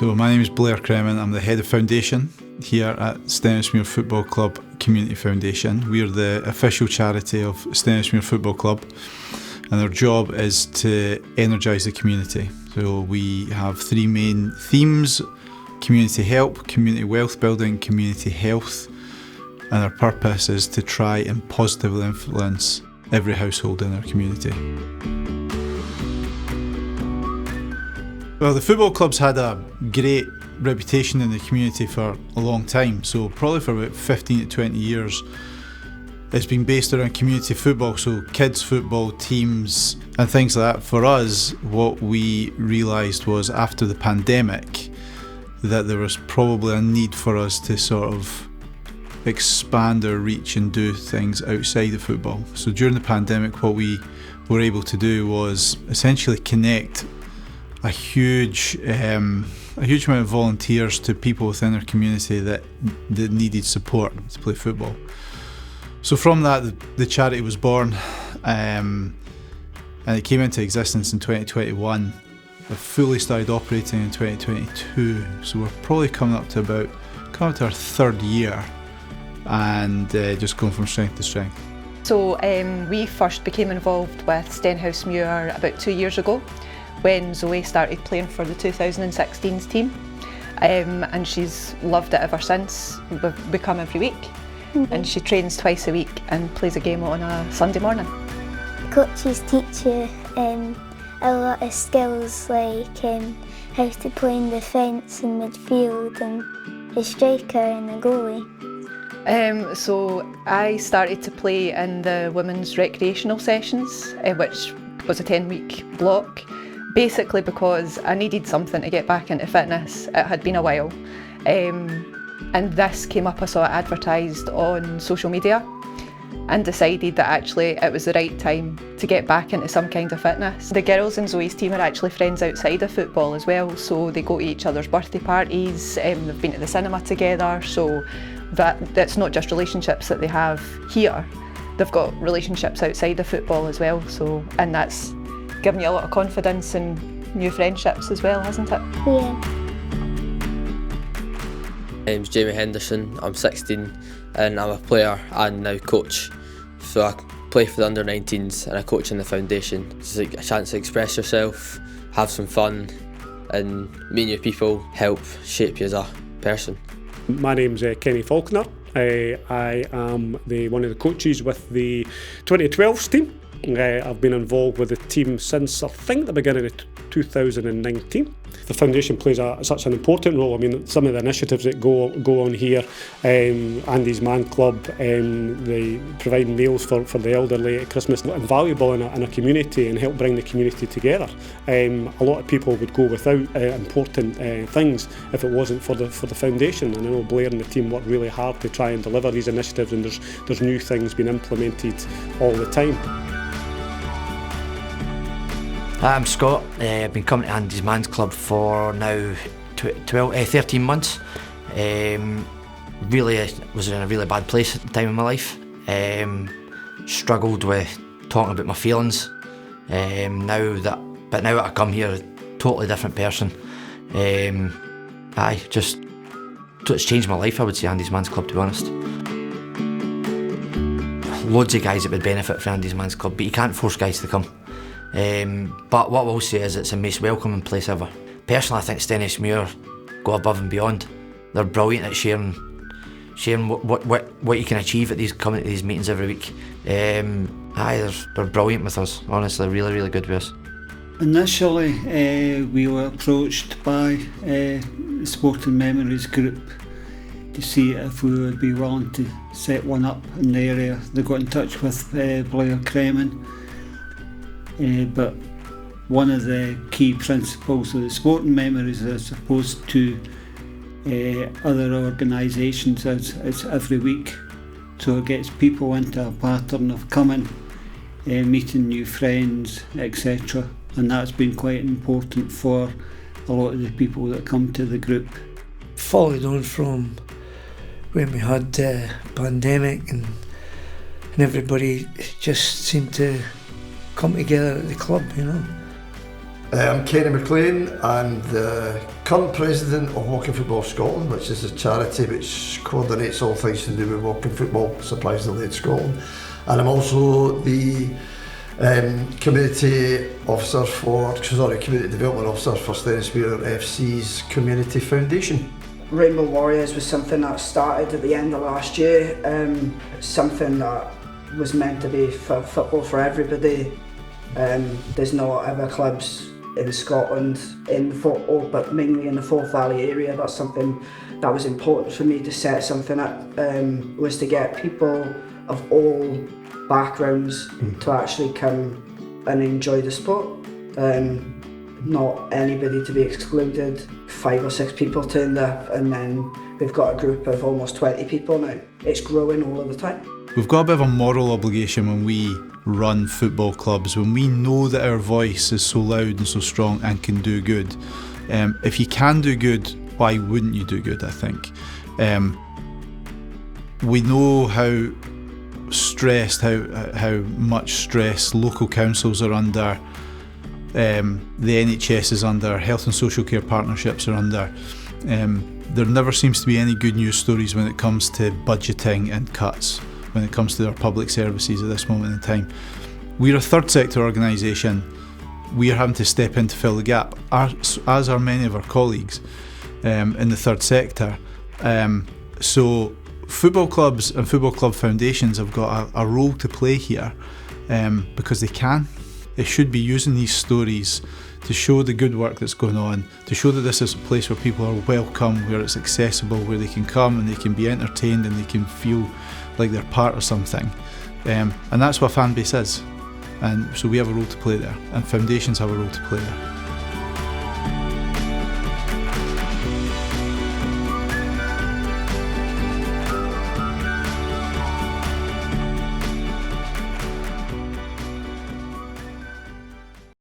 So my name is Blair Cremin. I'm the head of foundation here at Stenhousemuir Football Club Community Foundation. We are the official charity of Stenhousemuir Football Club, and our job is to energise the community. So we have three main themes: community help, community wealth building, community health, and our purpose is to try and positively influence every household in our community. Well, the football club's had a great reputation in the community for a long time, so probably for about 15 to 20 years it's been based around community football, so kids football teams and things like that. For us, what we realised was after the pandemic that there was probably a need for us to sort of expand our reach and do things outside of football. So during the pandemic, what we were able to do was essentially connect a huge amount of volunteers to people within our community that needed support to play football. So from that, the charity was born, and it came into existence in 2021. It fully started operating in 2022, so we're probably coming up to our third year, and just going from strength to strength. So we first became involved with Stenhousemuir about 2 years ago, when Zoe started playing for the 2016s team, and she's loved it ever since. We come every week, and she trains twice a week and plays a game on a Sunday morning. Coaches teach you a lot of skills like how to play in defence and midfield and the striker and the goalie. So I started to play in the women's recreational sessions, which was a 10-week block, basically because I needed something to get back into fitness. It had been a while, and this came up. I saw it advertised on social media and decided that actually it was the right time to get back into some kind of fitness. The girls in Zoe's team are actually friends outside of football as well, so they go to each other's birthday parties, they've been to the cinema together, so that's not just relationships that they have here, they've got relationships outside of football as well, so, and that's given you a lot of confidence and new friendships as well, hasn't it? Yeah. My name's Jamie Henderson, I'm 16 and I'm a player and now coach. So I play for the under-19s and I coach in the foundation. It's like a chance to express yourself, have some fun and meet new people, help shape you as a person. My name's Kenny Faulkner. I am one of the coaches with the 2012s team. I've been involved with the team since I think the beginning of 2019. The foundation plays such an important role. I mean, some of the initiatives that go on here, Andy's Man Club, they provide meals for the elderly at Christmas, invaluable in a community and help bring the community together. A lot of people would go without important things if it wasn't for the foundation, and I know Blair and the team work really hard to try and deliver these initiatives, and there's new things being implemented all the time. I'm Scott. I've been coming to Andy's Man's Club for now 13 months. Really was in a really bad place at the time of my life. Struggled with talking about my feelings. Now that I come here, a totally different person. It's changed my life, I would say, Andy's Man's Club, to be honest. Loads of guys that would benefit from Andy's Man's Club, but you can't force guys to come. But what I will say is it's the most welcoming place ever. Personally, I think Stenhousemuir go above and beyond. They're brilliant at sharing what you can achieve at coming to these meetings every week. They're brilliant with us, honestly, really, really good with us. Initially, we were approached by the Sporting Memories group to see if we would be willing to set one up in the area. They got in touch with Blair Cremin. But one of the key principles of the Sporting Memories, as opposed to other organisations, is every week. So it gets people into a pattern of coming, meeting new friends, etc. And that's been quite important for a lot of the people that come to the group. Followed on from when we had the pandemic and everybody just seemed to come together at the club, you know. I'm Kenny McLean. I'm the current president of Walking Football Scotland, which is a charity which coordinates all things to do with walking football, supplies the lead Scotland. And I'm also the community development officer for Stenhousemuir FC's Community Foundation. Rainbow Warriors was something that started at the end of last year, something that was meant to be for football for everybody. There's no other clubs in Scotland in football, but mainly in the Forth Valley area. That's something that was important for me to set something up, was to get people of all backgrounds to actually come and enjoy the sport. Not anybody to be excluded. 5 or 6 people turned up, and then we've got a group of almost 20 people now. It's growing all of the time. We've got a bit of a moral obligation when we run football clubs, when we know that our voice is so loud and so strong and can do good. If you can do good, why wouldn't you do good, I think. We know how stressed, how much stress local councils are under, the NHS is under, health and social care partnerships are under. There never seems to be any good news stories when it comes to budgeting and cuts, when it comes to our public services at this moment in time. We're a third sector organisation. We are having to step in to fill the gap, as are many of our colleagues in the third sector. So football clubs and football club foundations have got a role to play here, because they can. They should be using these stories to show the good work that's going on, to show that this is a place where people are welcome, where it's accessible, where they can come and they can be entertained and they can feel like they're part of something. And that's what a fan base is. And so we have a role to play there, and foundations have a role to play there.